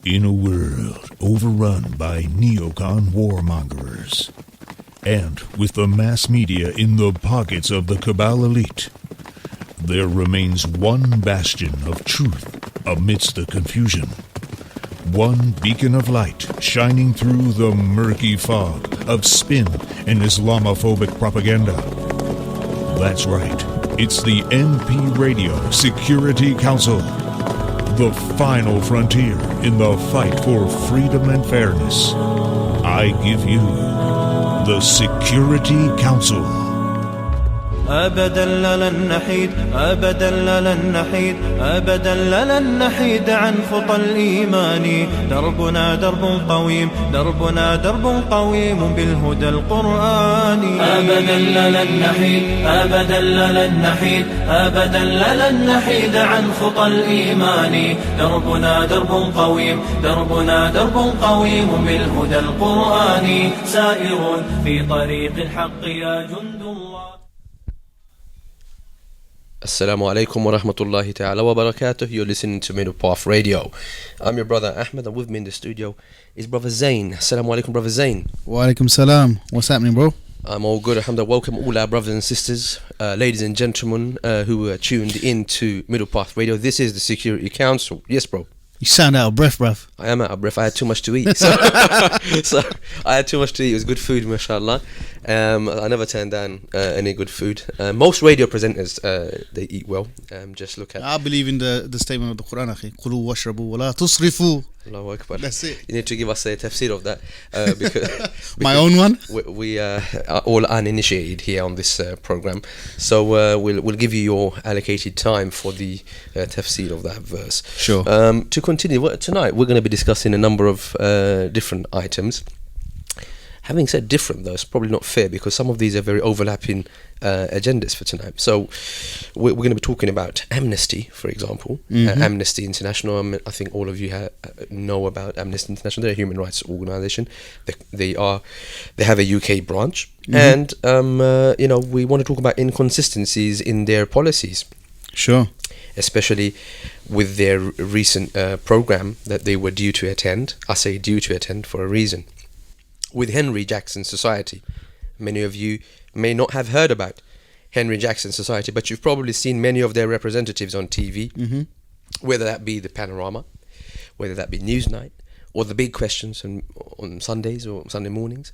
In a world overrun by neocon warmongers, and with the mass media in the pockets of the cabal elite, there remains one bastion of truth amidst the confusion. One beacon of light shining through the murky fog of spin and Islamophobic propaganda. That's right, it's the NP Radio Security Council, the final frontier in the fight for freedom and fairness. I give you the Security Council. أبدا لن نحيد أبدا لن نحيد أبدا لن نحيد عن خطى الإيمان. دربنا درب قويم دربنا درب قويم بالهدى القرآني. أبدا لن نحيد أبدا لن نحيد أبدا لن نحيد عن خطى الإيمان. دربنا درب قويم دربنا درب قويم بالهدى القرآني. سائرون في طريق الحق يا جند الله. Assalamu alaikum wa rahmatullahi ta'ala wa barakatuh. You're listening to Middle Path Radio. I'm your brother Ahmed, and with me in the studio is brother Zain. Assalamu alaikum, brother Zain. Wa alaikum salam. What's happening, bro? I'm all good, alhamdulillah. Welcome all our brothers and sisters, ladies and gentlemen who are tuned in to Middle Path Radio. This is the Security Council. Yes, bro. You sound out of breath, bruv. I am out of breath. I had too much to eat. So I had too much to eat. It was good food, mashallah. I never turn down any good food. Most radio presenters, they eat well. Just look at... I believe in the statement of the Quran, akhi. Qulu washrabu wa la tusrifu. Allahu Akbar. That's it. You need to give us a tafsir of that. Because my own one? We are all uninitiated here on this program. So we'll give you your allocated time for the tafsir of that verse. Sure. To continue, tonight we're going to be discussing a number of different items. Having said different, though, it's probably not fair because some of these are very overlapping agendas for tonight. So we're going to be talking about amnesty, for example. Amnesty International. I think all of you know about Amnesty International. They're a human rights organisation. They have a UK branch, and we want to talk about inconsistencies in their policies. Sure. Especially with their recent program that they were due to attend. I say due to attend for a reason. With Henry Jackson Society. Many of you may not have heard about Henry Jackson Society, but you've probably seen many of their representatives on TV, whether that be the Panorama, whether that be Newsnight, or the Big Questions on Sundays or Sunday mornings.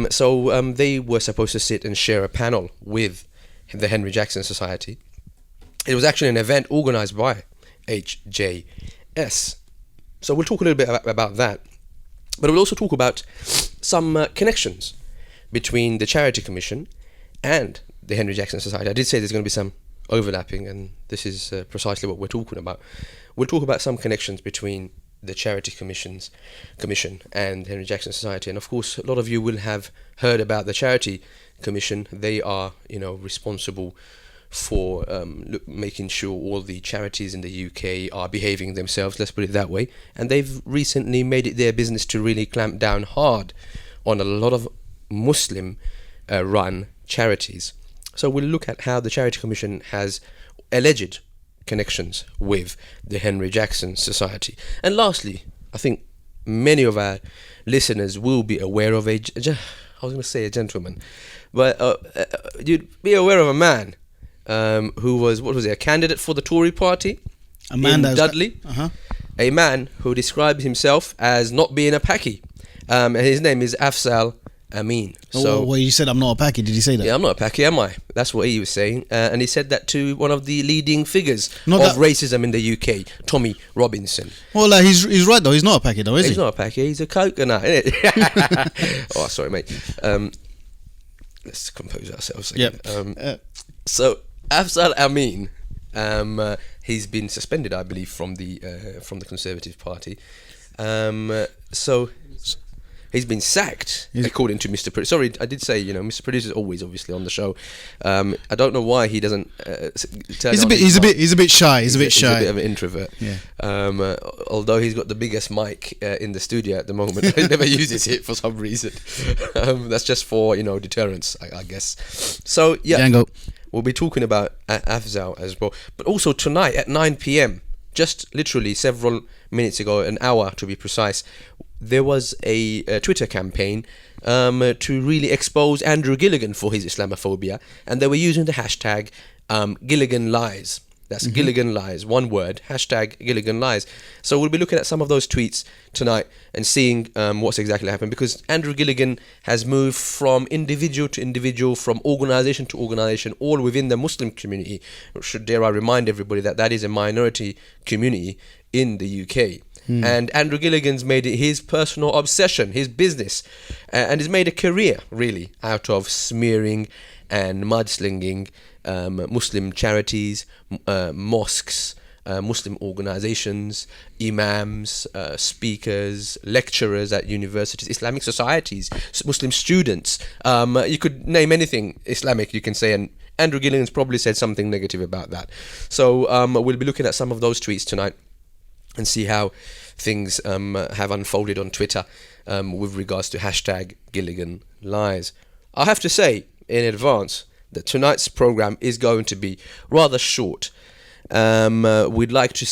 So they were supposed to sit and share a panel with the Henry Jackson Society. It was actually an event organised by HJS. So we'll talk a little bit about that. But we'll also talk about some connections between the Charity Commission and the Henry Jackson Society. I did say there's going to be some overlapping, and this is precisely what we're talking about. We'll talk about some connections between the Charity Commission and the Henry Jackson Society. And of course, a lot of you will have heard about the Charity Commission. They are, responsible for making sure all the charities in the UK are behaving themselves, let's put it that way. And they've recently made it their business to really clamp down hard on a lot of Muslim run charities. So we'll look at how the Charity Commission has alleged connections with the Henry Jackson Society. And lastly, I think many of our listeners will be aware of I was going to say a gentleman, but you'd be aware of a man who was, a candidate for the Tory party in Dudley. A man who described himself as not being a Paki. And his name is Afzal Amin. So, you said I'm not a Paki, did he say that? Yeah, I'm not a Paki, am I? That's what he was saying. And he said that to one of the leading figures racism in the UK, Tommy Robinson. Well, he's right though, he's not a Paki though, is he? He's not a Paki, he's a coconut, isn't it? Oh, sorry mate. Let's compose ourselves again. Yep. So Afzal Amin, he's been suspended, I believe, from the Conservative Party. So he's been sacked, according to Mr. Producer. Sorry, I did say, Mr. Producer is always obviously on the show. I don't know why he doesn't turn He's a bit shy. He's a bit shy. He's a bit of an introvert. Yeah. Although he's got the biggest mic in the studio at the moment, he never uses it for some reason. That's just for deterrence, I guess. So yeah. Django. We'll be talking about Afzal as well. But also tonight at 9 p.m, just literally several minutes ago, an hour to be precise, there was a Twitter campaign to really expose Andrew Gilligan for his Islamophobia, and they were using the hashtag Gilligan Lies. That's Gilligan Lies, one word, hashtag Gilligan Lies. So we'll be looking at some of those tweets tonight and seeing what's exactly happened, because Andrew Gilligan has moved from individual to individual, from organisation to organisation, all within the Muslim community. Dare I remind everybody that that is a minority community in the UK. And Andrew Gilligan's made it his personal obsession, his business, and has made a career, really, out of smearing and mudslinging Muslim charities, mosques, Muslim organizations, imams, speakers, lecturers at universities, Islamic societies, Muslim students. You could name anything Islamic, you can say, and Andrew Gilligan's probably said something negative about that. So we'll be looking at some of those tweets tonight and see how things have unfolded on Twitter with regards to hashtag Gilligan Lies. I have to say in advance that tonight's program is going to be rather short. We'd like to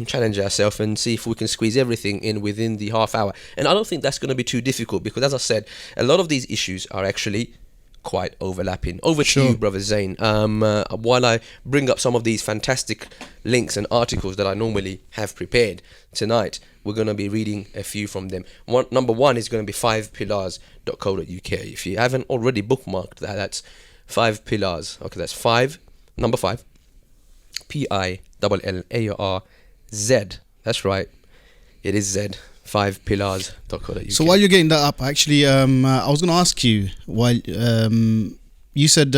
challenge ourselves and see if we can squeeze everything in within the half hour. And I don't think that's going to be too difficult, because, as I said, a lot of these issues are actually quite overlapping. Over to you, Brother Zain. While I bring up some of these fantastic links and articles that I normally have prepared tonight, we're going to be reading a few from them. Number one is going to be 5pillars.co.uk. If you haven't already bookmarked that, that's 5 pillars. Okay, that's 5, number 5, Pillarz. That's right, it is Z. 5pillars.co.uk. So while you're getting that up, actually, I was going to ask you, while you said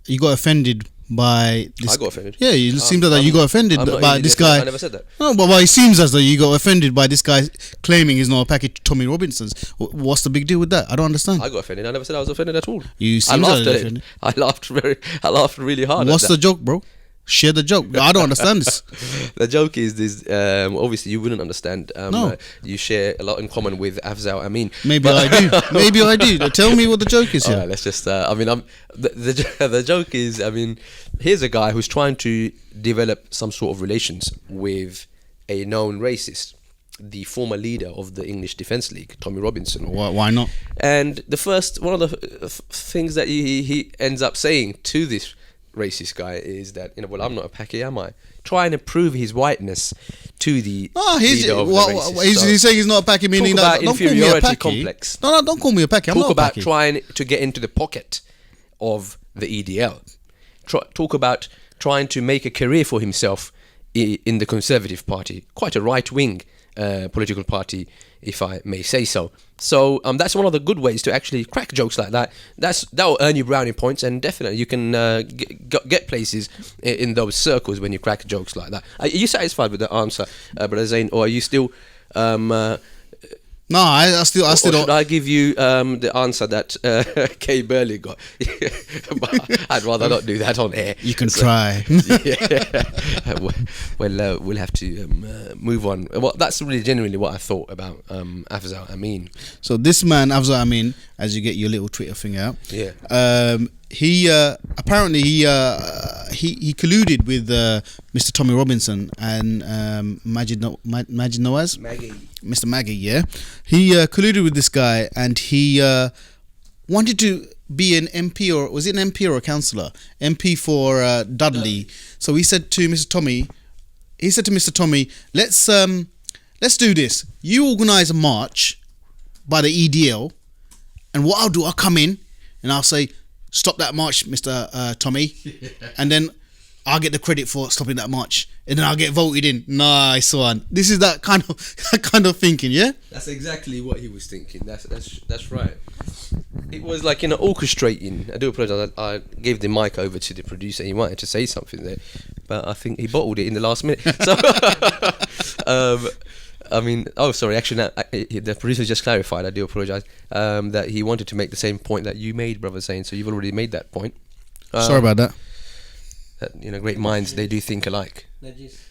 you got offended by this. I got offended. Yeah, it seems like you got offended by this guy. I never said that. No, but it seems as though you got offended by this guy claiming he's not a package to Tommy Robinson's. What's the big deal with that? I don't understand. I got offended. I never said I was offended at all. You I seem laughed like at it. I laughed really hard. What's at the that. joke, bro? Share the joke. I don't understand this. The joke is this. Obviously, you wouldn't understand. No. You share a lot in common with Afzal. I mean, Maybe I do. Maybe I do. Tell me what the joke is here. Alright, let's just. The joke is. I mean, here's a guy who's trying to develop some sort of relations with a known racist, the former leader of the English Defence League, Tommy Robinson. Why not? And one of the things that he ends up saying to this racist guy is that, well, I'm not a Paki, am I? Trying to prove his whiteness to the leader of the racist. He's saying he's not a Paki, meaning talk about don't call me a inferiority Paki. complex. No, don't call me a Paki. I'm Talk not a about Paki. trying to get into the pocket of the EDL. Talk about trying to make a career for himself in the Conservative Party, quite a right-wing political party, if I may say so. So that's one of the good ways to actually crack jokes like that. That will earn you brownie points, and definitely you can get places in those circles when you crack jokes like that. Are you satisfied with the answer, Brother Zain, or are you still? No, I still Or don't. should I give you the answer that Kay Burley got? But I'd rather not do that on air. You can try. Well, we'll have to move on. Well, that's really genuinely what I thought about Afzal Amin. So this man, Afzal Amin, as you get your little Twitter thing out, he apparently he colluded with Mr. Tommy Robinson and Majid Nawaz. Mr. Maggie, yeah. He colluded with this guy, and he wanted to be an MP, or was it an MP or a councillor? MP for Dudley. So he said to Mr. Tommy, let's do this. You organise a march by the EDL, and what I'll do, I'll come in and I'll say, stop that march, Mr. Tommy, and then I'll get the credit for stopping that march, and then I'll get voted in. Nice one. This is that kind of thinking, yeah. That's exactly what he was thinking. That's right. It was like orchestrating. I do apologise. I gave the mic over to the producer. He wanted to say something there, but I think he bottled it in the last minute. So, I mean, sorry. Actually, the producer just clarified. I do apologise. That he wanted to make the same point that you made, Brother Zain. So you've already made that point. Sorry about that. That great minds, they do think alike. Najis.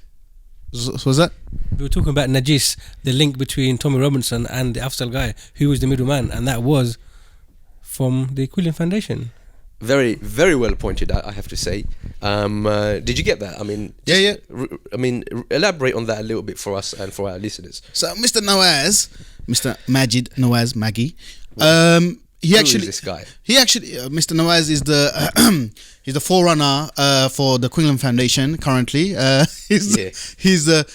So was that? We were talking about Najis, the link between Tommy Robinson and the Afzal guy, who was the middleman, and that was from the Quillian Foundation. Very, very well pointed out, I have to say. Did you get that? I mean, Yeah. Elaborate on that a little bit for us and for our listeners. So Mr. Majid Nawaz Maggie, he Who actually is this guy? Mr. Nawaz is the he's the forerunner for the Quinlan Foundation currently. He's a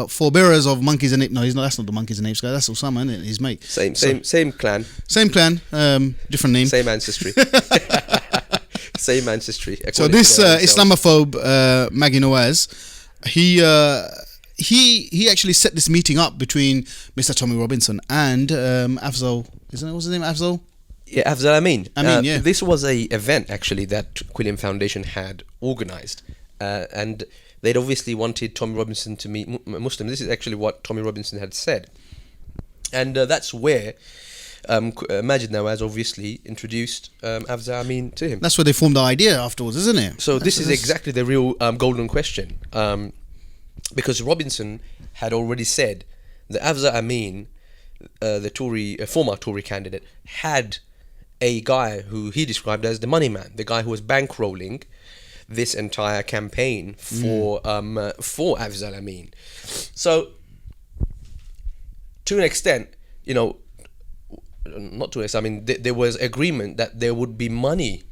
forebearers of Monkeys and Apes. No, he's not. That's not the Monkeys and Apes guy. That's Osama, isn't it? His mate. Same clan. Same clan. Different name. Same ancestry. Same ancestry. So this Islamophobe Maggie Nawaz, he actually set this meeting up between Mr. Tommy Robinson and Afzal. Isn't it? What's his name? Afzal? Yeah, Afzal Amin. Yeah. This was a event actually that Quilliam Foundation had organised, and they'd obviously wanted Tommy Robinson to meet Muslims. This is actually what Tommy Robinson had said, and that's where Majid Nawaz obviously introduced Afzal Amin to him. That's where they formed the idea afterwards, isn't it? So this is exactly the real golden question, because Robinson had already said that Afzal Amin, the former Tory candidate, had a guy who he described as the money man, the guy who was bankrolling this entire campaign for Afzal Amin. So, to an extent, not to an extent, I mean, there was agreement that there would be money.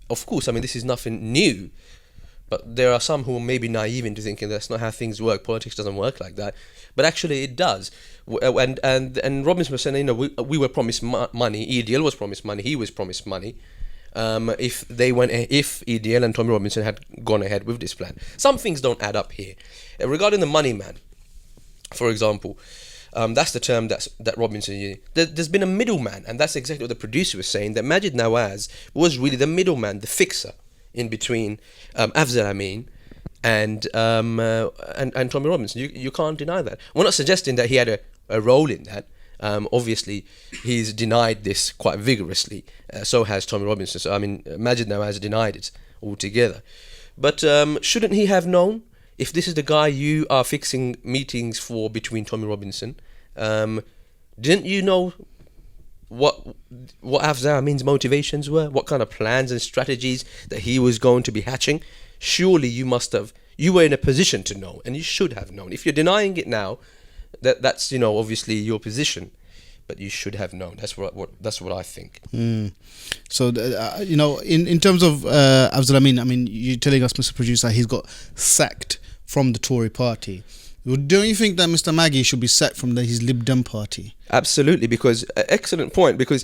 Of course, I mean, this is nothing new. But there are some who are maybe naive into thinking that's not how things work. Politics doesn't work like that. But actually it does. And Robinson was saying, we were promised money. EDL was promised money. He was promised money. If EDL and Tommy Robinson had gone ahead with this plan. Some things don't add up here. Regarding the money man, for example, that's the term that Robinson used. There's been a middleman, and that's exactly what the producer was saying, that Majid Nawaz was really the middleman, the fixer in between Afzal Amin and Tommy Robinson. You can't deny that. We're not suggesting that he had a role in that. Obviously, he's denied this quite vigorously. So has Tommy Robinson. So I mean, Majid Nawaz denied it altogether. But shouldn't he have known? If this is the guy you are fixing meetings for between Tommy Robinson, didn't you know what Afzal Amin's motivations were? What kind of plans and strategies that he was going to be hatching? Surely you were in a position to know, and you should have known. If you're denying it now, that's obviously your position, but you should have known. That's what I think. So in terms of Afzal Amin, I mean, you're telling us, Mr. Producer, he's got sacked from the Tory party. Don't you think that Mr. Maggie should be sacked from his Lib Dem party? Absolutely, because excellent point. Because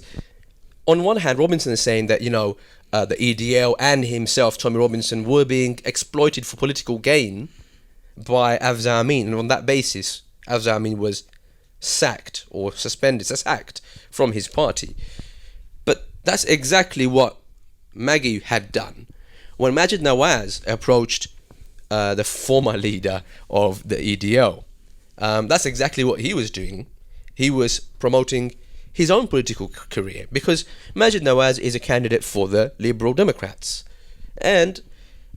on one hand, Robinson is saying that the EDL and himself, Tommy Robinson, were being exploited for political gain by Afzal Amin, and on that basis, Afzal Amin was sacked or sacked from his party. But that's exactly what Maggie had done when Majid Nawaz approached the former leader of the EDL. That's exactly what he was doing. He was promoting his own political career, because Majid Nawaz is a candidate for the Liberal Democrats, and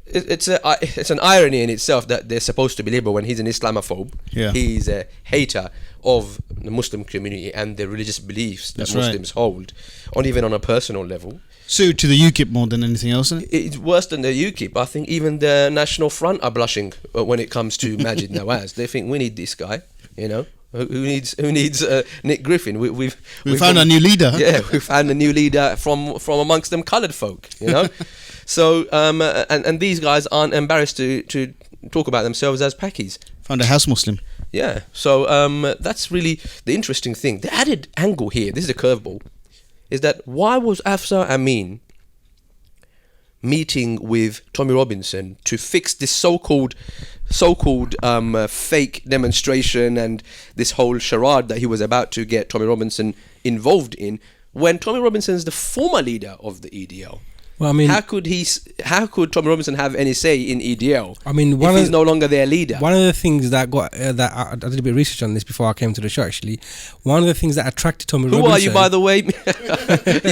it's an irony in itself that they're supposed to be liberal when he's an Islamophobe. Yeah. He's a hater of the Muslim community and the religious beliefs that Muslims hold, even on a personal level. Suited to the UKIP more than anything else, isn't it? It's worse than the UKIP. I think even the National Front are blushing when it comes to Majid Nawaz. They think we need this guy, Who needs Nick Griffin? We found a new leader. Yeah, we found a new leader from amongst them coloured folk, So and these guys aren't embarrassed to talk about themselves as Pakis. Found a house Muslim. Yeah. So that's really the interesting thing. The added angle here, this is a curveball, is that why was Afzal Amin meeting with Tommy Robinson to fix this so-called fake demonstration and this whole charade that he was about to get Tommy Robinson involved in, when Tommy Robinson is the former leader of the EDL? Well, I mean, how could Tommy Robinson have any say in EDL? I mean, if he's no longer their leader. One of the things that I did a bit of research on this before I came to the show. Actually, one of the things that attracted Tommy Robinson. Who are you, by the way?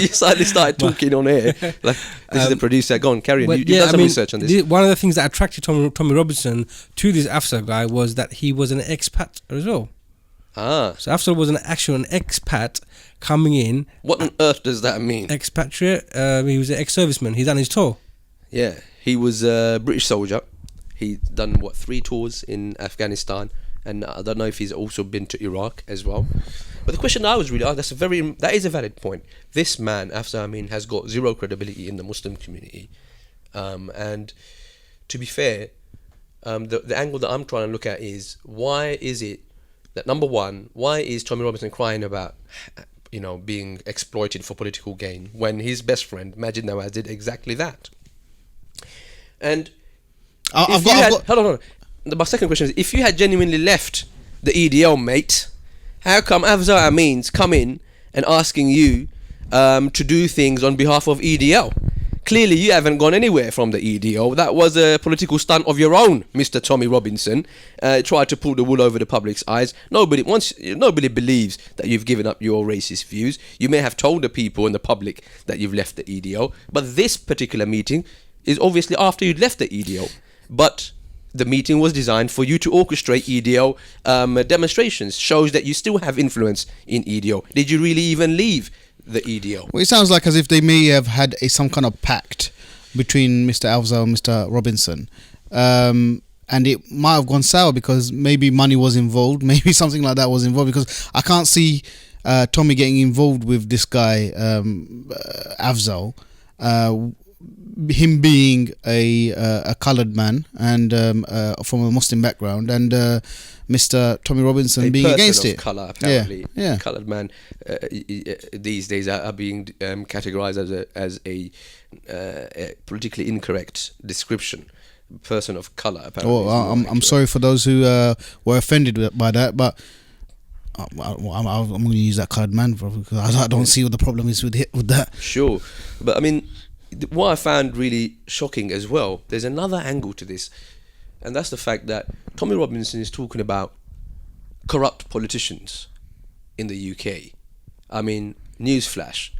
You suddenly started talking on air. Like, this is the producer. Go on, carry on. You've done some research on this. One of the things that attracted Tommy Robinson to this Afzal guy was that he was an expat as well. Ah. So Afzal was an expat coming in. What on earth does that mean? Expatriate. He was an ex-serviceman. He's done his tour. Yeah, he was a British soldier. He's done 3 tours in Afghanistan, and I don't know if he's also been to Iraq as well. But the question I was really that is a valid point. This man, Afzal Amin, has got zero credibility in the Muslim community, and to be fair, the angle that I'm trying to look at is, why is it that, number one, why is Tommy Robinson crying about, being exploited for political gain when his best friend Majid Nawaz did exactly that? And hold on. My second question is, if you had genuinely left the EDL, mate, how come Afzal Amin's come in and asking you to do things on behalf of EDL? Clearly you haven't gone anywhere from the EDL. That was a political stunt of your own, Mr. Tommy Robinson. Tried to pull the wool over the public's eyes. Nobody believes that you've given up your racist views. You may have told the people and the public that you've left the EDL, but this particular meeting is obviously after you'd left the EDL. But the meeting was designed for you to orchestrate EDL demonstrations. Shows that you still have influence in EDL. Did you really even leave the EDL? Well, it sounds like as if they may have had some kind of pact between Mr. Afzal and Mr. Robinson. And it might have gone sour because maybe money was involved, maybe something like that was involved, because I can't see Tommy getting involved with this guy, Afzal. Him being a coloured man and from a Muslim background, and Mr. Tommy Robinson being against it. Colour, apparently. Yeah. Coloured man these days are being categorised as a politically incorrect description. Person of colour, apparently. Oh, I'm sorry for those who were offended by that, but I'm going to use that coloured man because I don't see what the problem is with that. Sure, but I mean, what I found really shocking as well, there's another angle to this, and that's the fact that Tommy Robinson is talking about corrupt politicians in the UK. I mean, newsflash,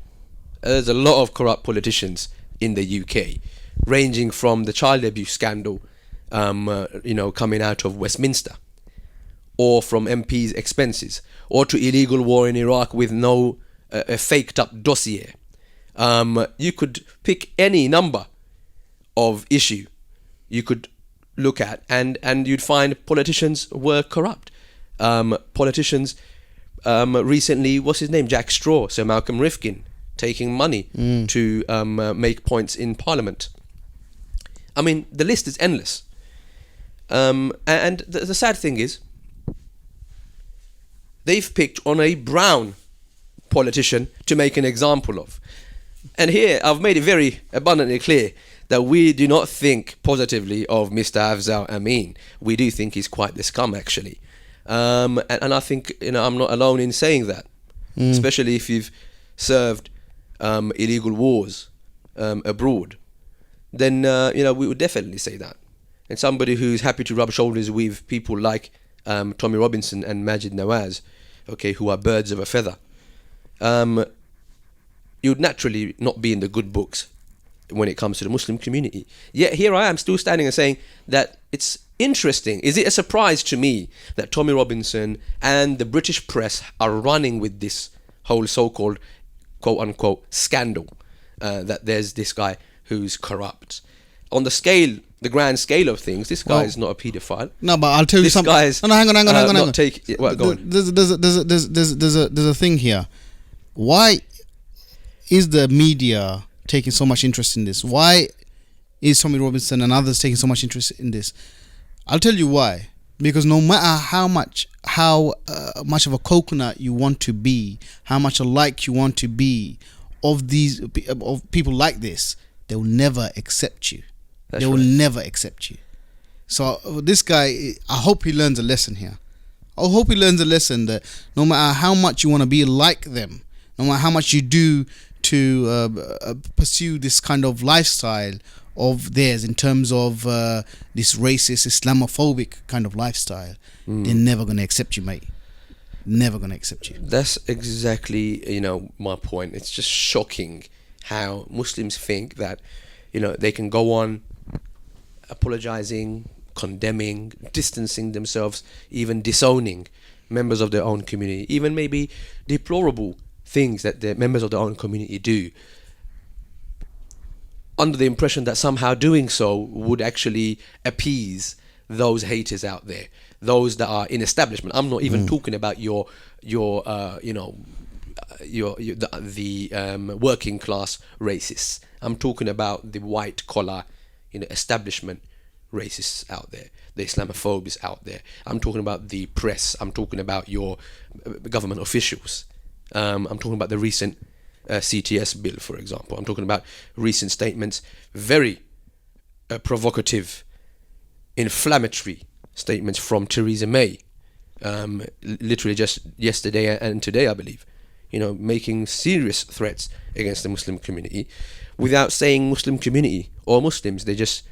there's a lot of corrupt politicians in the UK, ranging from the child abuse scandal, coming out of Westminster, or from MPs' expenses, or to illegal war in Iraq with no a faked up dossier. You could pick any number of issue you could look at, and you'd find politicians were corrupt. Politicians recently, what's his name, Jack Straw, Sir Malcolm Rifkin, taking money to make points in Parliament. I mean, the list is endless. And the sad thing is, they've picked on a brown politician to make an example of. And here, I've made it very abundantly clear that we do not think positively of Mr. Afzal Amin. We do think he's quite the scum, actually. And I think, I'm not alone in saying that. Especially if you've served illegal wars abroad. Then, we would definitely say that. And somebody who's happy to rub shoulders with people like Tommy Robinson and Majid Nawaz, who are birds of a feather, you'd naturally not be in the good books when it comes to the Muslim community. Yet here I am still standing and saying that it's interesting. Is it a surprise to me that Tommy Robinson and the British press are running with this whole so-called quote-unquote scandal, that there's this guy who's corrupt? On the grand scale of things, this guy is not a paedophile. No, but I'll tell you something. No, hang on. Go on. There's a thing here. Why is the media taking so much interest in this? Why is Tommy Robinson and others taking so much interest in this? I'll tell you why. Because no matter how much of a coconut you want to be, how much alike you want to be of people like this, they will never accept you. They will never accept you. So this guy, I hope he learns a lesson here. I hope he learns a lesson that no matter how much you want to be like them, no matter how much you do to pursue this kind of lifestyle of theirs in terms of this racist, Islamophobic kind of lifestyle, they're never going to accept you, mate. Never going to accept you. That's exactly, my point. It's just shocking how Muslims think that, they can go on apologizing, condemning, distancing themselves, even disowning members of their own community, even maybe deplorable things that the members of their own community do, under the impression that somehow doing so would actually appease those haters out there, those that are in establishment. I'm not even talking about your working class racists. I'm talking about the white collar, establishment racists out there, the Islamophobes out there. I'm talking about the press. I'm talking about your government officials. I'm talking about the recent CTS bill, for example. I'm talking about recent statements, very provocative, inflammatory statements from Theresa May, literally just yesterday and today, I believe, making serious threats against the Muslim community without saying Muslim community or Muslims. They're just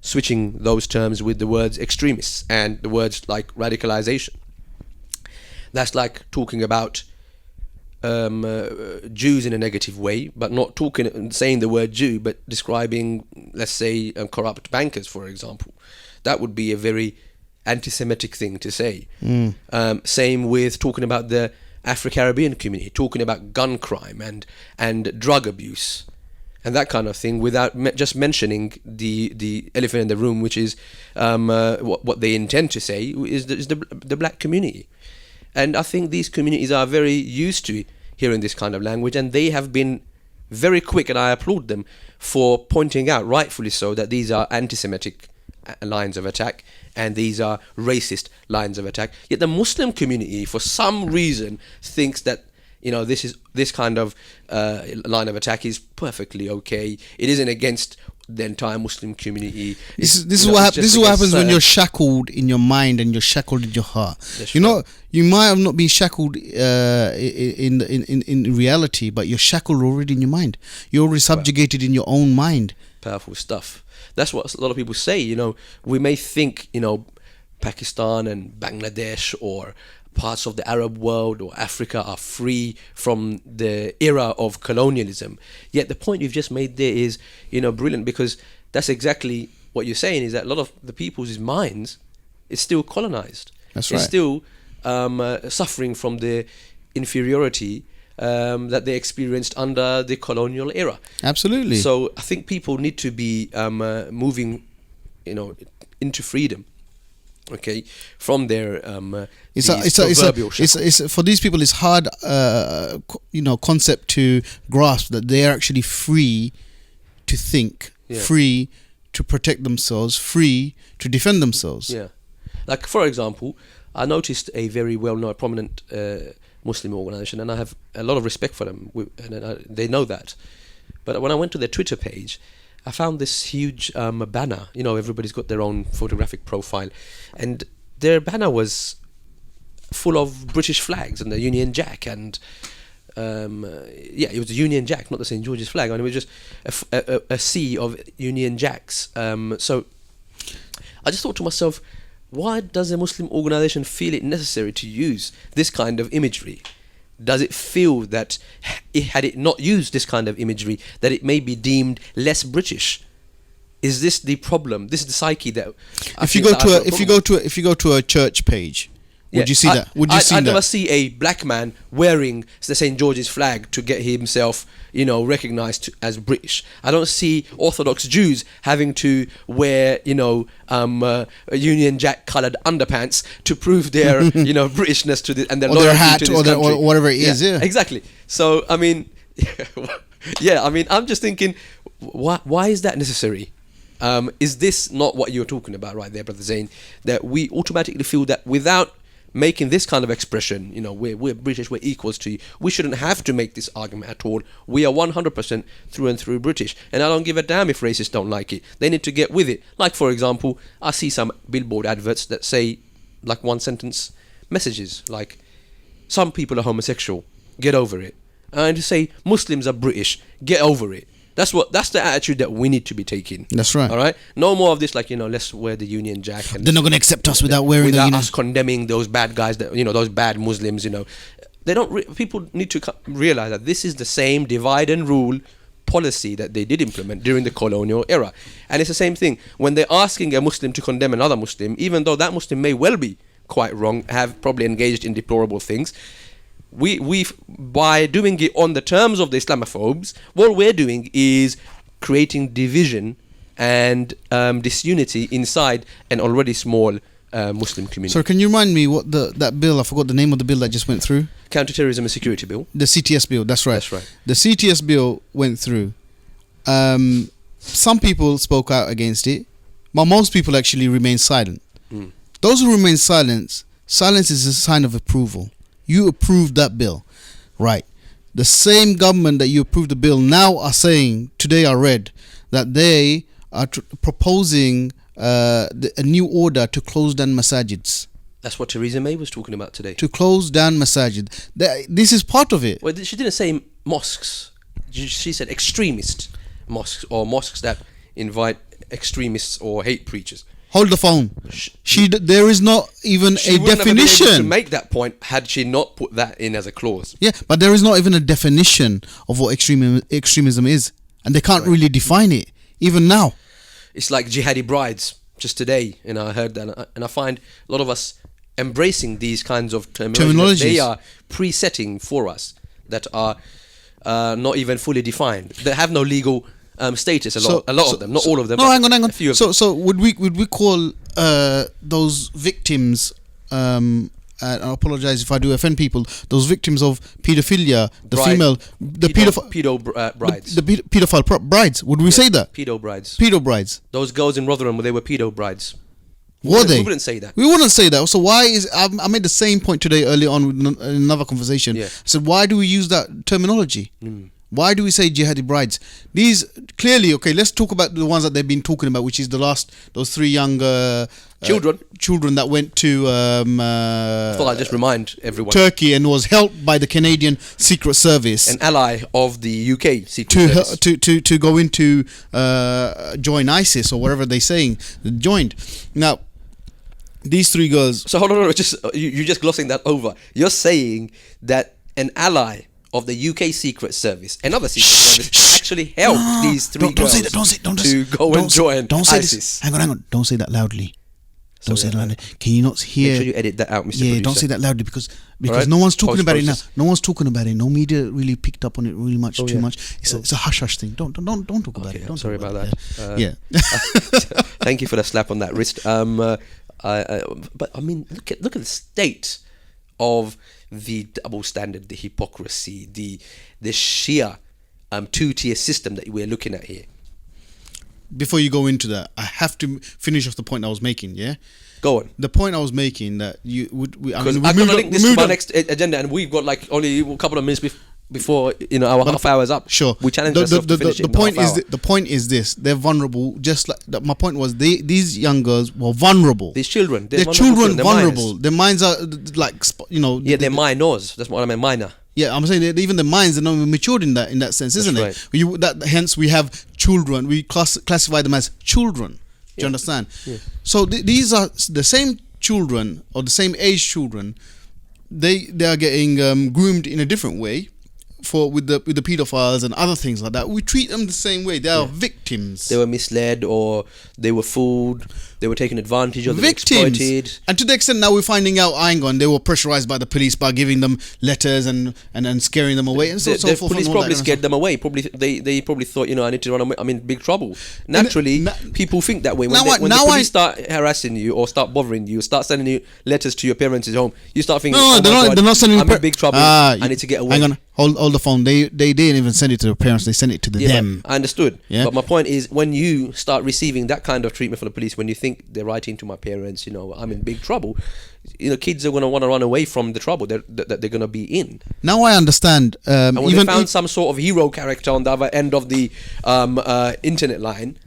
switching those terms with the words extremists and the words like radicalization. That's like talking about Jews in a negative way, but not saying the word Jew, but describing, let's say, corrupt bankers, for example. That would be a very anti-Semitic thing to say. Same with talking about the Afro-Caribbean community, talking about gun crime and drug abuse and that kind of thing, without just mentioning the elephant in the room, which is what they intend to say is the black community. And I think these communities are very used to hearing this kind of language, and they have been very quick, and I applaud them for pointing out, rightfully so, that these are anti-Semitic lines of attack and these are racist lines of attack. Yet the Muslim community, for some reason, thinks that this kind of line of attack is perfectly okay. It isn't against the entire Muslim community. This is what happens when you're shackled in your mind and you're shackled in your heart. You might have not been shackled in reality, but you're shackled already in your mind. You're already subjugated in your own mind. Powerful stuff. That's what a lot of people say. We may think Pakistan and Bangladesh or parts of the Arab world or Africa are free from the era of colonialism. Yet the point you've just made there is, brilliant, because that's exactly what you're saying, is that a lot of the people's minds is still colonized. That's right. It's still suffering from the inferiority that they experienced under the colonial era. Absolutely. So I think people need to be moving, into freedom. Okay, from their it's for these people, it's hard concept to grasp that they are actually free to think, free to protect themselves, free to defend themselves. Yeah, like for example, I noticed a very well-known, prominent Muslim organization, and I have a lot of respect for them, and they know that. But when I went to their Twitter page, I found this huge banner. Everybody's got their own photographic profile, and their banner was full of British flags and the Union Jack, and it was the Union Jack, not the St. George's flag, and it was just a sea of Union Jacks. So I just thought to myself, why does a Muslim organization feel it necessary to use this kind of imagery? Does it feel that had it not used this kind of imagery, that it may be deemed less British? Is this the problem? This is the psyche that if you go to a church page, would you see that? I never see a black man wearing the St. George's flag to get himself, recognized as British. I don't see Orthodox Jews having to wear, Union Jack coloured underpants to prove their, Britishness to and their loyalty hat to this country. or whatever it is. Yeah, exactly. So I mean, I'm just thinking, why is that necessary? Is this not what you're talking about right there, Brother Zain? That we automatically feel that without making this kind of expression, we're British, we're equals to you, we shouldn't have to make this argument at all. We are 100% through and through British, and I don't give a damn if racists don't like it. They need to get with it. Like, for example, I see some billboard adverts that say, like, one sentence messages like, some people are homosexual, get over it. And to say Muslims are British, get over it. That's the attitude that we need to be taking. That's right. All right. No more of this, like, let's wear the Union Jack. And they're not going to accept us without wearing without us condemning those bad guys, that those bad Muslims. They don't. People need to realize that this is the same divide and rule policy that they did implement during the colonial era, and it's the same thing when they're asking a Muslim to condemn another Muslim, even though that Muslim may well be quite wrong, have probably engaged in deplorable things. We by doing it on the terms of the Islamophobes, what we're doing is creating division and disunity inside an already small Muslim community. So can you remind me what that bill? I forgot the name of the bill that just went through. Counterterrorism and Security Bill. The CTS bill. That's right. That's right. The CTS bill went through. Some people spoke out against it, but most people actually remained silent. Those who remain silent, silence is a sign of approval. You approved that bill, right? The same government that you approved the bill now are saying, today I read, that they are proposing a new order to close down masajids. That's what Theresa May was talking about today. To close down masajid. This is part of it. Well, she didn't say mosques. She said extremist mosques, or mosques that invite extremists or hate preachers. Hold the phone. There is not even a definition. Have been able to make that point had she not put that in as a clause. Yeah, but there is not even a definition of what extremism is, and they can't really define it even now. It's like jihadi brides. Just today, I heard that, and I find a lot of us embracing these kinds of terminologies. They are pre-setting for us that are not even fully defined. They have no legal status. A lot of them, not all of them. No, hang on. A few of them. So would we call those victims? I apologize if I do offend people. Those victims of paedophilia, pedo brides, the pedophile brides. Would we say that? Pedo brides. Pedo brides. Those girls in Rotherham, they were pedo brides. Were they? We wouldn't say that. We wouldn't say that. So why is I made the same point today early on in another conversation. Yeah. I said, why do we use that terminology? Why do we say jihadi brides? These clearly, okay, let's talk about the ones that they've been talking about, which is those three young children that went to I thought I'd just remind everyone, Turkey, and was helped by the Canadian Secret Service, an ally of the UK Secret Service, to go into join ISIS or whatever they're saying. Joined. Now, these three girls. So hold on, you're just glossing that over. You're saying that an ally of the UK Secret Service, another Secret Service, actually helped these three girls to go and join ISIS. Hang on. Don't say that loudly. Don't say that loudly. Can you not hear? Make sure you edit that out, Mr. Producer. Yeah, don't say that loudly because right. No one's talking about it now. No one's talking about it. No media really picked up on it really much. Too much. It's a hush thing. Don't talk about it. Sorry about that. Yeah. Thank you for the slap on that wrist. But I mean, look at the state of the double standard, the hypocrisy, the sheer two-tier system that we're looking at here. Before you go into that, I have to finish off the point I was making. Yeah, go on. The point I was making that you would. Because I'm going to link this to my next agenda, and we've got like only a couple of minutes before our half hour's up. Sure, we challenge ourselves to finish it. The point is this: they're vulnerable. Just like my point was, these young girls were vulnerable. These children, they're vulnerable. Their minds are like Yeah, they're minors. That's what I mean, minor. Yeah, I'm saying that even the minds are not matured in that sense, isn't it? Hence, we have children. We classify them as children. Do you understand? Yeah. So these are the same children or the same age children. They are getting groomed in a different way. With the pedophiles and other things like that, we treat them the same way. They are victims. They were misled, or they were fooled. They were taken advantage of. Victims. Exploited. And to the extent now we're finding out, they were pressurized by the police by giving them letters and scaring them away and so forth. The police probably scared them away. Probably they probably thought, I need to run away. I'm in big trouble. Naturally, people think that way. When the police start harassing you or start bothering you, start sending you letters to your parents' home, you start thinking, they're not sending. I'm in big trouble. I need to get away. Hang on. Hold the phone. They didn't even send it to the parents. They sent it to them. I understood. Yeah? But my point is, when you start receiving that kind of treatment from the police, when you think they're writing to my parents, I'm in big trouble, kids are going to want to run away from the trouble that they're going to be in. Now I understand. And when they found some sort of hero character on the other end of the internet line,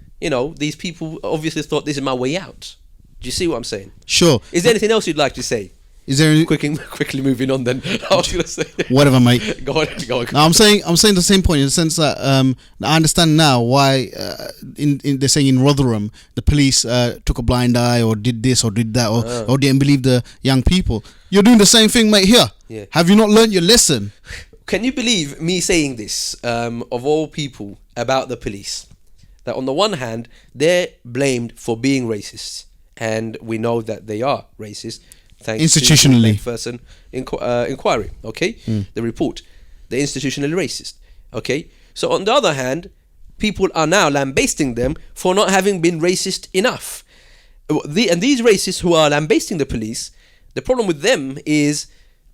these people obviously thought, this is my way out. Do you see what I'm saying? Sure. Is there anything else you'd like to say? Is there any... quickly moving on then? I was gonna say whatever, mate. Go on. No, I'm saying the same point in the sense that I understand now why they're saying in Rotherham the police took a blind eye or did this or did that or didn't believe the young people. You're doing the same thing, mate. Here, have you not learned your lesson? Can you believe me saying this of all people about the police? That on the one hand they're blamed for being racist, and we know that they are racist. thanks Institutionally. to the McPherson inquiry. Okay, the report, they're institutionally racist. Okay, so on the other hand, people are now lambasting them for not having been racist enough. And these racists who are lambasting the police, the problem with them is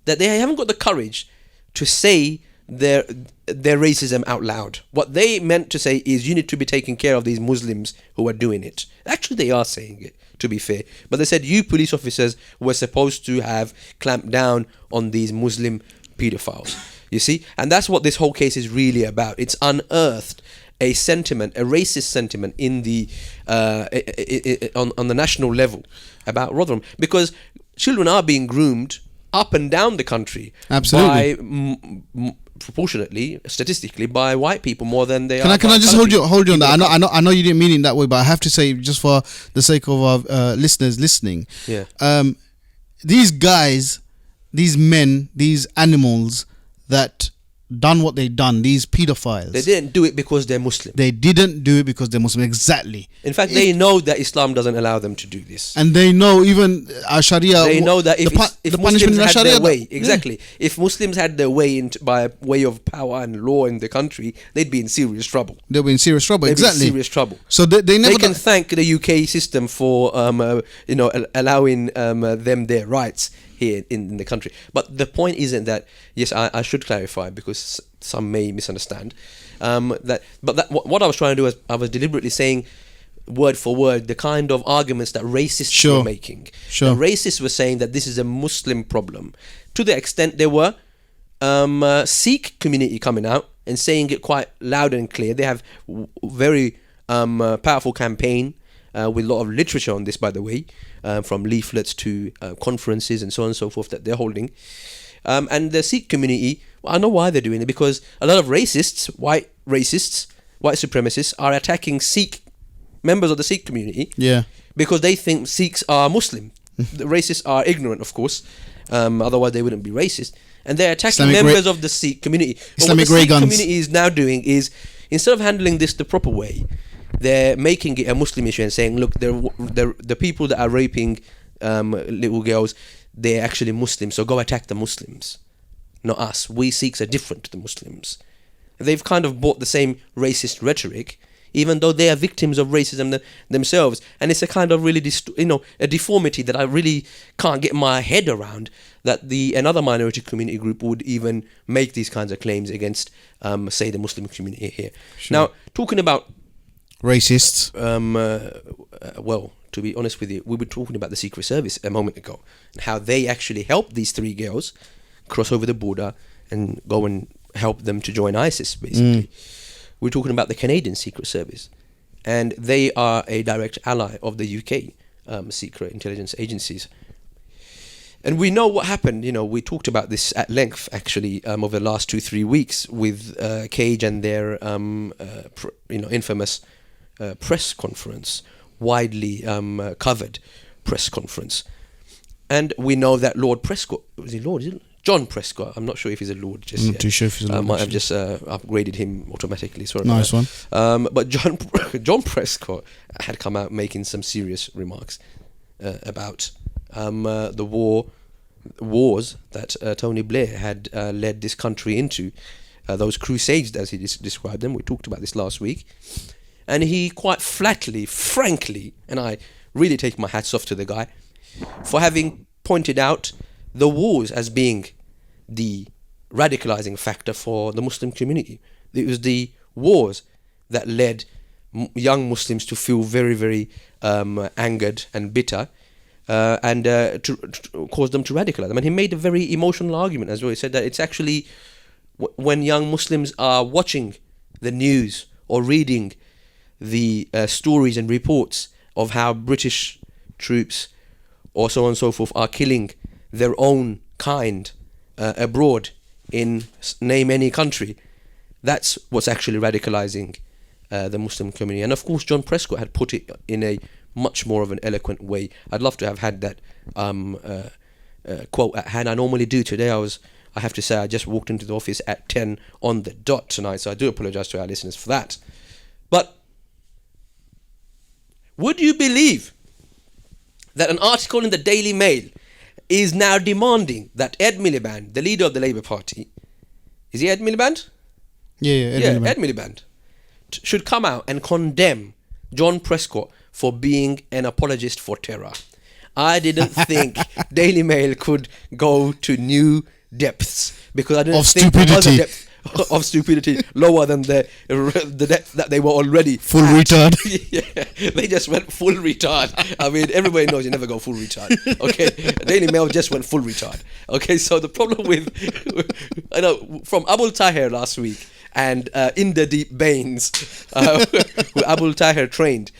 that they haven't got the courage to say their racism out loud. What they meant to say is, you need to be taking care of these Muslims who are doing it. Actually, they are saying it, to be fair. But they said, you police officers were supposed to have clamped down on these Muslim pedophiles. You see? And that's what this whole case is really about. It's unearthed a sentiment, a racist sentiment in the on the national level about Rotherham, because children are being groomed up and down the country. Absolutely. By proportionately, statistically, by white people more than they Can are. I just hold you on that? I know you didn't mean it that way, but I have to say, just for the sake of our listeners listening, these guys, these men, these animals that done what they done, these pedophiles, they didn't do it because they're Muslim. They didn't do it because they're Muslim. Exactly. In fact, they know that Islam doesn't allow them to do this, and they know even Sharia. They know that if the Muslims had Sharia, their way, exactly. If Muslims had their way by way of power and law in the country, they'd be in serious trouble. They'll be in serious trouble. They'd exactly. be in serious trouble. So they never. They can thank the UK system for allowing them their rights here in the country. But the point isn't that. Yes, I should clarify, because some may misunderstand what I was trying to do is I was deliberately saying word for word the kind of arguments that racists were making. The racists were saying that this is a Muslim problem, to the extent there were Sikh community coming out and saying it quite loud and clear. They have very powerful campaign with a lot of literature on this, by the way, from leaflets to conferences and so on and so forth that they're holding. And the Sikh community, I know why they're doing it, because a lot of racists, white supremacists, are attacking Sikh members of the Sikh community. Yeah. Because they think Sikhs are Muslim. The racists are ignorant, of course. Otherwise, they wouldn't be racist. And they're attacking members of the Sikh community. Islamic what the Sikh community is now doing is, instead of handling this the proper way, they're making it a Muslim issue and saying, look, the people that are raping little girls, they're actually Muslims, so go attack the Muslims, not us. We Sikhs are different to the Muslims. They've kind of bought the same racist rhetoric, even though they are victims of racism themselves. And it's a kind of really, a deformity that I really can't get my head around, that another minority community group would even make these kinds of claims against, say, the Muslim community here. Now, talking about racists, well, to be honest with you, we were talking about the Secret Service a moment ago, and how they actually helped these three girls cross over the border and go and help them to join ISIS, basically. We're talking about the Canadian Secret Service, and they are a direct ally of the UK secret intelligence agencies. And we know what happened. We talked about this at length, actually, over the last 2-3 weeks with Cage and their infamous press conference, widely covered press conference. And we know that Lord Prescott, was he Lord? Is it John Prescott? I'm not sure if he's a Lord just yet. Not too sure if he's a Lord. I might have just upgraded him automatically. Sorry. Nice one. But John Prescott had come out making some serious remarks about the wars that Tony Blair had led this country into, those crusades as he described them. We talked about this last week. And he quite flatly, frankly, and I really take my hats off to the guy for having pointed out the wars as being the radicalizing factor for the Muslim community. It was the wars that led young Muslims to feel very, very angered and bitter, and to cause them to radicalize them. And he made a very emotional argument as well. He said that it's actually when young Muslims are watching the news or reading the stories and reports of how British troops or so on and so forth are killing their own kind abroad in name any country, that's what's actually radicalizing the Muslim community. And of course, John Prescott had put it in a much more of an eloquent way. I'd love to have had that quote at hand. I normally do. Today I have to say I just walked into the office at 10 on the dot tonight, so I do apologize to our listeners for that. But would you believe that an article in the Daily Mail is now demanding that Ed Miliband, the leader of the Labour Party, is he Ed Miliband? Ed Miliband should come out and condemn John Prescott for being an apologist for terror. I didn't think Daily Mail could go to new depths, because I didn't think there was a depth of stupidity lower than the depth that they were already full retard. Yeah, they just went full retard. I mean, everybody knows you never go full retard. Okay, Daily Mail just went full retard. Okay, so the problem with I know from Abul Tahir last week and In the Deep Bains, who Abul Tahir trained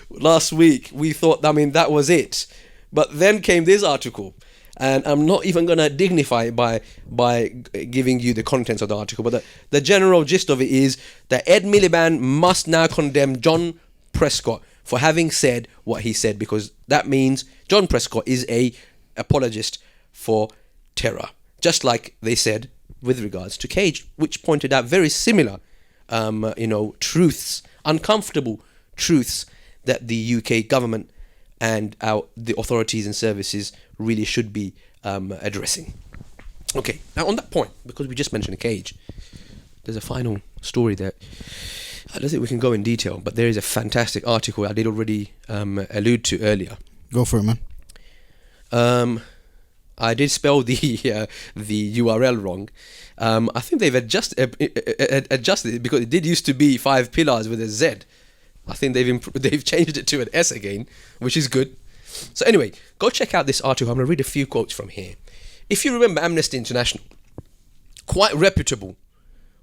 last week, we thought, I mean, that was it. But then came this article, and I'm not even going to dignify it by giving you the contents of the article, but the general gist of it is that Ed Miliband must now condemn John Prescott for having said what he said, because that means John Prescott is a apologist for terror, just like they said with regards to Cage, which pointed out very similar truths, uncomfortable truths that the UK government and the authorities and services really should be addressing. Okay, now on that point, because we just mentioned Cage, there's a final story that I don't think we can go in detail, but there is a fantastic article I did already allude to earlier. Go for it, man. I did spell the URL wrong. I think they've adjusted it, because it did used to be 5 pillars with a Z. I think they've changed it to an S again, which is good. So anyway, go check out this article. I'm going to read a few quotes from here. If you remember Amnesty International, quite reputable,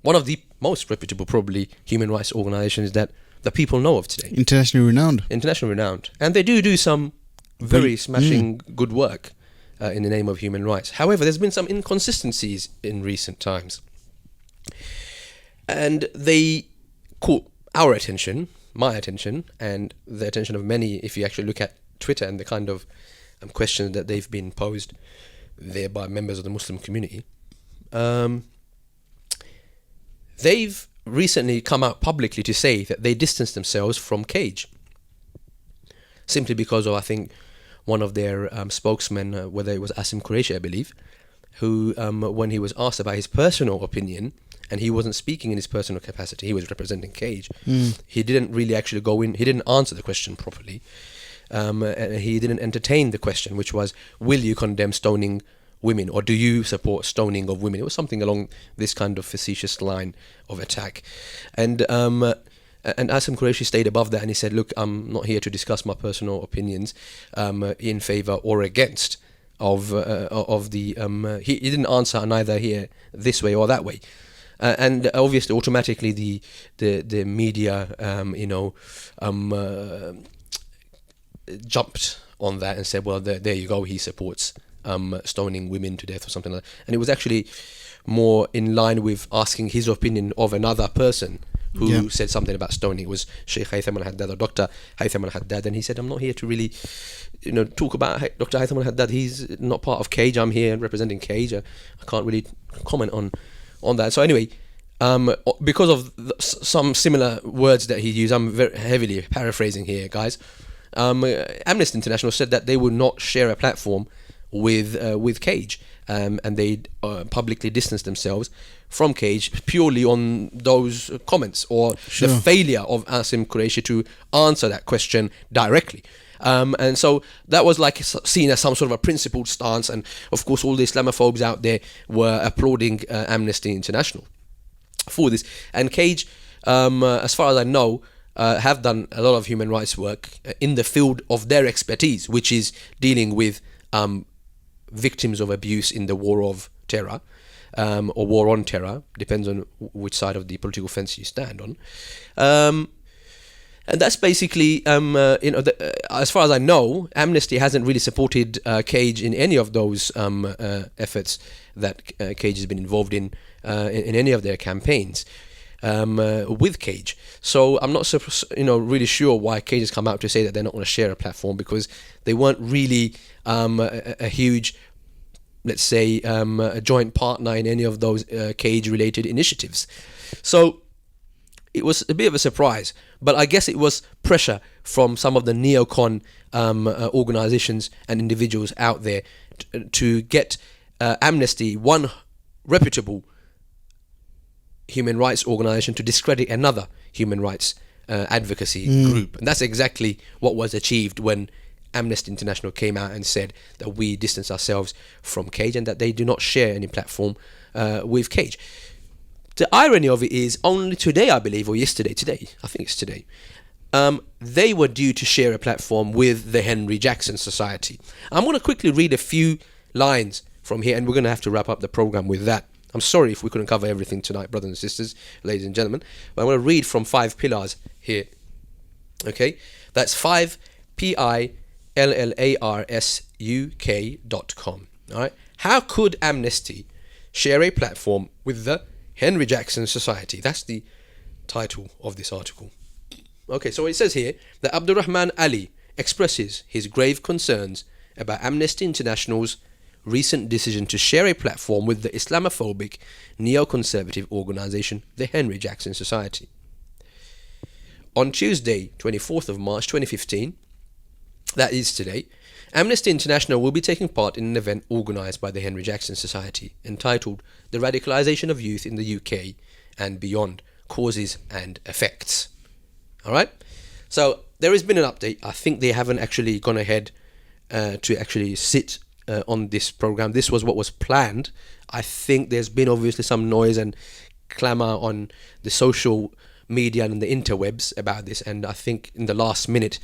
one of the most reputable probably human rights organisations that the people know of today. Internationally renowned. And they do some very smashing good work in the name of human rights. However, there's been some inconsistencies in recent times. And they caught our attention, my attention, and the attention of many, if you actually look at Twitter and the kind of questions that they've been posed there by members of the Muslim community. They've recently come out publicly to say that they distanced themselves from Cage, simply because of, I think, one of their spokesmen, whether it was Asim Qureshi, I believe, who, when he was asked about his personal opinion, and he wasn't speaking in his personal capacity, he was representing Cage, he didn't really actually go in, he didn't answer the question properly, and he didn't entertain the question, which was, will you condemn stoning women, or do you support stoning of women? It was something along this kind of facetious line of attack. And Asim Qureshi stayed above that, and he said, look, I'm not here to discuss my personal opinions in favour or against of the... He didn't answer neither here this way or that way. And obviously, automatically, the media, jumped on that and said, well, there you go, he supports stoning women to death or something like that. And it was actually more in line with asking his opinion of another person who said something about stoning. It was Sheikh Haytham al-Haddad, or Dr. Haytham al-Haddad, and he said, I'm not here to really talk about Dr. Haytham al-Haddad. He's not part of Cage. I'm here representing Cage. I can't really comment on that. So anyway, because of some similar words that he used, I'm very heavily paraphrasing here, guys. Amnesty International said that they would not share a platform with Cage, and they publicly distanced themselves from Cage purely on those comments, or the failure of Asim Qureshi to answer that question directly. And so that was like seen as some sort of a principled stance, and of course all the Islamophobes out there were applauding Amnesty International for this. And Cage, as far as I know, have done a lot of human rights work in the field of their expertise, which is dealing with victims of abuse in the war of terror, or war on terror, depends on which side of the political fence you stand on. And that's basically, as far as I know, Amnesty hasn't really supported Cage in any of those efforts that Cage has been involved in any of their campaigns with Cage. So I'm not really sure why Cage has come out to say that they're not going to share a platform, because they weren't really a huge, let's say, a joint partner in any of those Cage-related initiatives. So it was a bit of a surprise, but I guess it was pressure from some of the neocon organizations and individuals out there to get Amnesty, one reputable human rights organization, to discredit another human rights advocacy group. And that's exactly what was achieved when Amnesty International came out and said that we distance ourselves from Cage and that they do not share any platform with Cage. The irony of it is, only today, I believe, or yesterday, I think it's today, they were due to share a platform with the Henry Jackson Society. I'm going to quickly read a few lines from here, and we're going to have to wrap up the program with that. I'm sorry if we couldn't cover everything tonight, brothers and sisters, ladies and gentlemen, but I'm going to read from 5 Pillars here. Okay, that's 5PILLARSUK.com. All right, how could Amnesty share a platform with the Henry Jackson Society? That's the title of this article. Okay, so it says here that Abdurrahman Ali expresses his grave concerns about Amnesty International's recent decision to share a platform with the Islamophobic neoconservative organisation, the Henry Jackson Society. On Tuesday, 24th of March 2015, that is today, Amnesty International will be taking part in an event organised by the Henry Jackson Society entitled The Radicalisation of Youth in the UK and Beyond, Causes and Effects. Alright? So there has been an update. I think they haven't actually gone ahead to actually sit on this program. This was what was planned. I think there's been obviously some noise and clamour on the social media and the interwebs about this, and I think in the last minute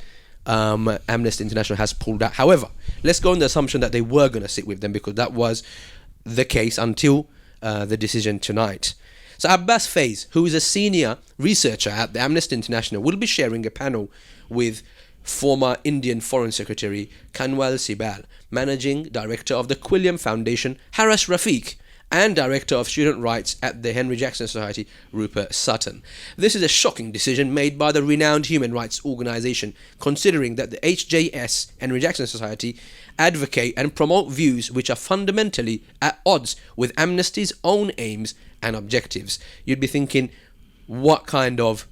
Amnesty International has pulled out. However, let's go on the assumption that they were going to sit with them, because that was the case until the decision tonight. So Abbas Faiz, who is a senior researcher at the Amnesty International, will be sharing a panel with former Indian Foreign Secretary Kanwal Sibal, Managing Director of the Quilliam Foundation Harash Rafiq, and Director of Student Rights at the Henry Jackson Society Rupert Sutton. This is a shocking decision made by the renowned human rights organisation, considering that the HJS, Henry Jackson Society, advocate and promote views which are fundamentally at odds with Amnesty's own aims and objectives. You'd be thinking, what kind of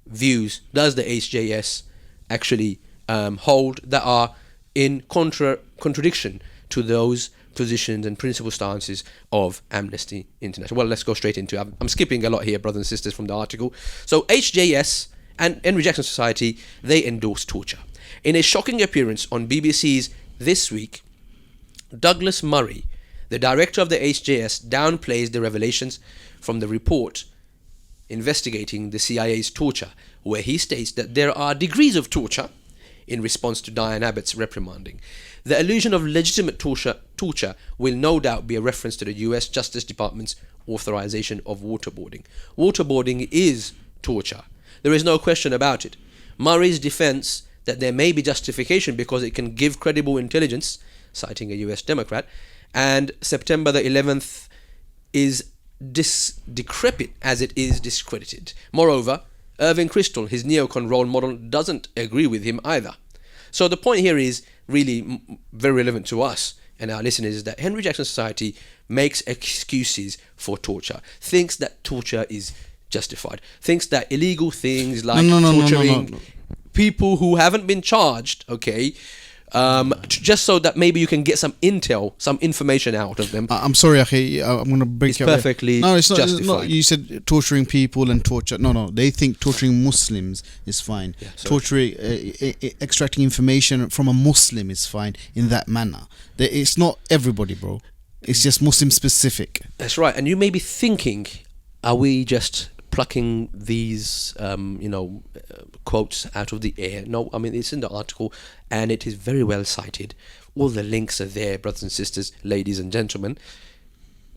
views does the HJS actually hold that are in contradiction to those positions and principal stances of Amnesty International? Well, let's go straight into it. I'm skipping a lot here, brothers and sisters, from the article. So HJS and Henry Jackson Society, they endorse torture. In a shocking appearance on BBC's This Week, Douglas Murray, the director of the HJS, downplays the revelations from the report investigating the CIA's torture, where he states that there are degrees of torture in response to Diane Abbott's reprimanding. The allusion of legitimate torture will no doubt be a reference to the US Justice Department's authorization of waterboarding. Waterboarding is torture. There is no question about it. Murray's defense that there may be justification because it can give credible intelligence, citing a US Democrat, and September the 11th is decrepit as it is discredited. Moreover, Irving Kristol, his neocon role model, doesn't agree with him either. So the point here is really very relevant to us and our listeners, is that Henry Jackson Society makes excuses for torture, thinks that torture is justified, thinks that illegal things like torturing people who haven't been charged, okay, just so that maybe you can get some intel, some information out of them. I'm sorry, Akhi, I'm going to break it's perfectly No, it's not, justified. it's not. You said torturing people and torture. No, they think torturing Muslims is fine. Yeah, torturing, extracting information from a Muslim is fine in that manner. It's not everybody, bro. It's just Muslim specific. That's right. And you may be thinking, are we just plucking these quotes out of the air? No, I mean, it's in the article and it is very well cited. All the links are there, brothers and sisters, ladies and gentlemen.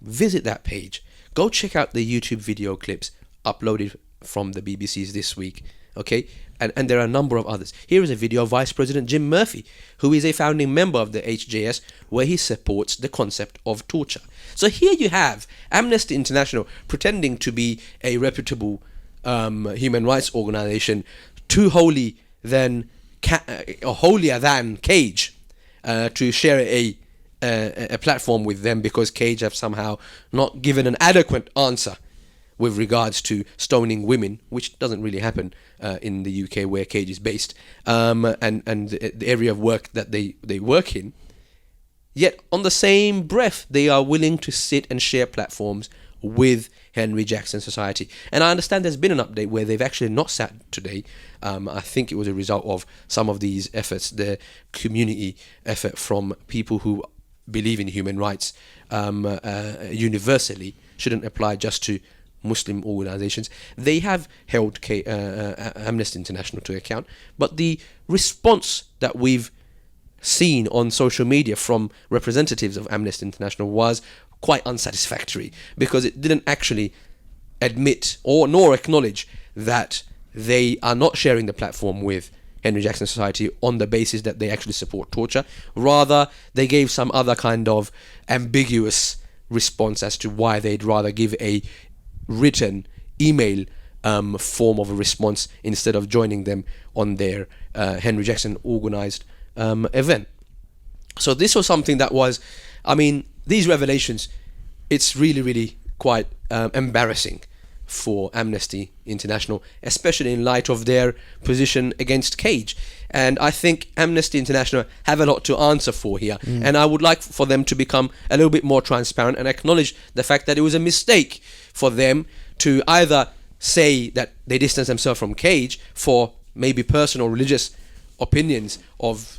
Visit that page. Go check out the YouTube video clips uploaded from the BBC's This Week, okay? And there are a number of others. Here is a video of Vice President Jim Murphy, who is a founding member of the HJS, where he supports the concept of torture. So here you have Amnesty International pretending to be a reputable human rights organization, holier than Cage, to share a platform with them because Cage have somehow not given an adequate answer with regards to stoning women, which doesn't really happen in the UK where Cage is based, and the area of work that they work in. Yet on the same breath, they are willing to sit and share platforms with Henry Jackson Society. And I understand there's been an update where they've actually not sat today. I think it was a result of some of these efforts, the community effort from people who believe in human rights universally, shouldn't apply just to Muslim organizations. They have held Amnesty International to account, but the response that we've seen on social media from representatives of Amnesty International was quite unsatisfactory, because it didn't actually admit nor acknowledge that they are not sharing the platform with Henry Jackson Society on the basis that they actually support torture. Rather, they gave some other kind of ambiguous response as to why they'd rather give a written email form of a response instead of joining them on their Henry Jackson organized event. So this was something that was, I mean, these revelations, it's really, really quite embarrassing for Amnesty International, especially in light of their position against Cage. And I think Amnesty International have a lot to answer for here. And I would like for them to become a little bit more transparent and acknowledge the fact that it was a mistake for them to either say that they distance themselves from Cage for maybe personal religious opinions of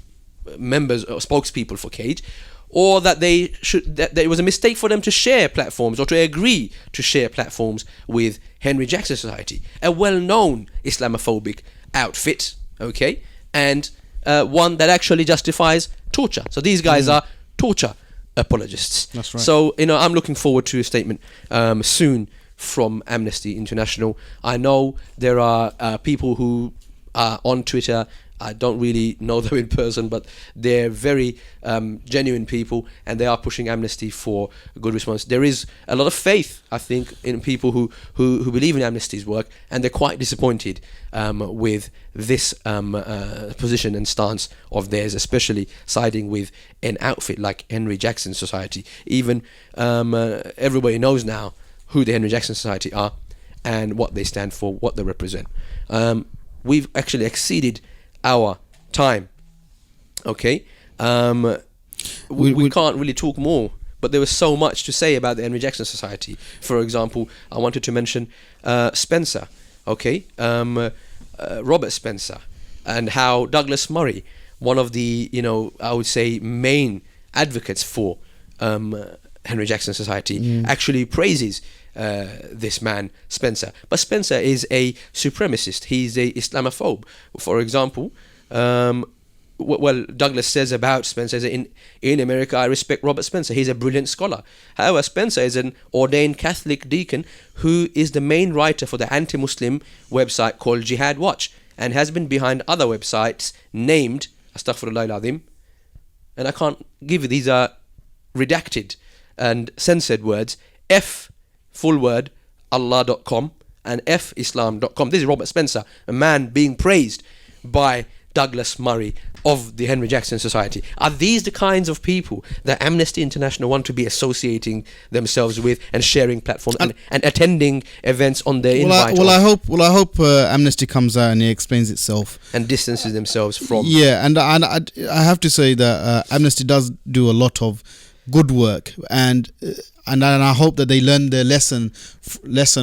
members or spokespeople for Cage, or that that it was a mistake for them to share platforms or to agree to share platforms with Henry Jackson Society, a well-known Islamophobic outfit, okay, and one that actually justifies torture. So these guys are torture apologists. That's right. So, I'm looking forward to a statement soon from Amnesty International. I know there are people who are on Twitter. I don't really know them in person, but they're very genuine people, and they are pushing Amnesty for a good response. There is a lot of faith, I think, in people who believe in Amnesty's work, and they're quite disappointed with this position and stance of theirs, especially siding with an outfit like Henry Jackson Society. Even everybody knows now who the Henry Jackson Society are and what they stand for, what they represent. We've actually exceeded our time, okay. We can't really talk more, but there was so much to say about the Henry Jackson Society. For example, I wanted to mention Spencer, okay, Robert Spencer, and how Douglas Murray, one of the I would say main advocates for Henry Jackson Society, actually praises this man Spencer. But Spencer is a supremacist. He's a Islamophobe. For example, what Douglas says about Spencer is, in America, I respect Robert Spencer. He's a brilliant scholar. However, Spencer is an ordained Catholic deacon who is the main writer for the anti-Muslim website called Jihad Watch, and has been behind other websites named, astaghfirullah al-azim, and I can't give you, these are redacted and censored words, full word, Allah.com and Islam.com. This is Robert Spencer, a man being praised by Douglas Murray of the Henry Jackson Society. Are these the kinds of people that Amnesty International want to be associating themselves with and sharing platforms and attending events on their invite? I hope Amnesty comes out and it explains itself and distances themselves from. Yeah, and I have to say that Amnesty does do a lot of good work, and I hope that they learn their lesson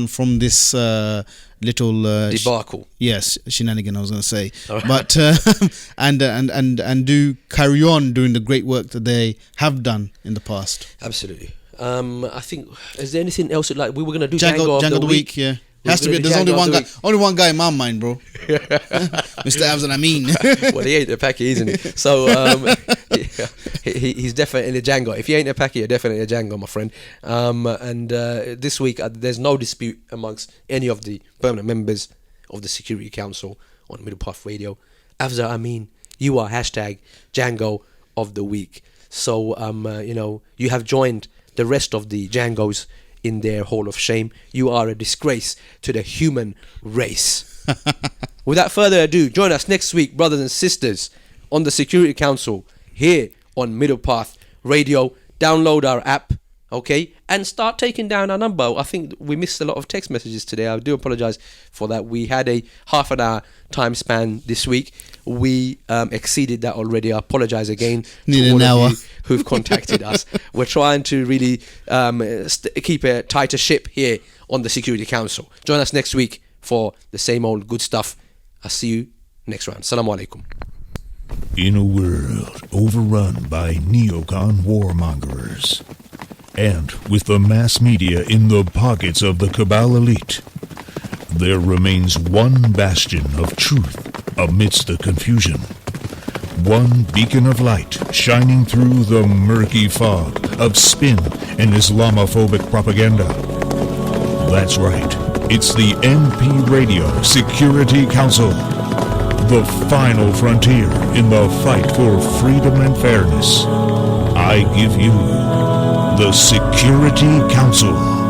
from this little debacle. Yes, shenanigan, I was going to say, but and do carry on doing the great work that they have done in the past. Absolutely. I think, is there anything else like we were going to do? Django of the week, yeah. Has to be. There's only one guy in my mind, bro. Mr. Afzal, I mean. Well, he ain't a Paki, isn't he? So he's definitely a Django. If he ain't a Paki, you're definitely a Django, my friend. And this week, there's no dispute amongst any of the permanent members of the Security Council on Middle Path Radio. Afzal, I mean, you are hashtag Django of the week. So you have joined the rest of the Djangos in their hall of shame. You are a disgrace to the human race. Without further ado, join us next week, brothers and sisters, on the Security Council here on Middle Path Radio. Download our app, okay, and start taking down our number. I think we missed a lot of text messages today. I do apologize for that. We had a half an hour time span this week. We exceeded that already. I apologize again to all of you who've contacted us. We're trying to really keep a tighter ship here on the Security Council. Join us next week for the same old good stuff. I'll see you next round. Assalamu alaikum. In a world overrun by neocon warmongers, and with the mass media in the pockets of the cabal elite, there remains one bastion of truth amidst the confusion. One beacon of light shining through the murky fog of spin and Islamophobic propaganda. That's right, it's the NP Radio Security Council, the final frontier in the fight for freedom and fairness. I give you the Security Council.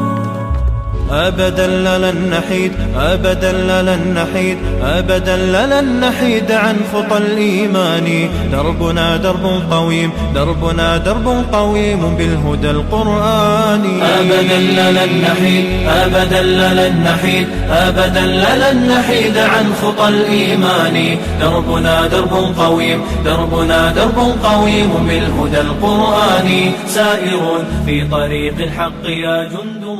أبدا لن نحيد أبدا لن نحيد أبدا لن نحيد عن خطى الإيمان دربنا درب قويم دربنا درب قويم بالهدى القرآني أبدا لن نحيد أبدا لن نحيد أبدا لن نحيد عن خطى الإيمان دربنا درب قويم دربنا درب قويم بالهدى القرآني سائر في طريق الحق يا جند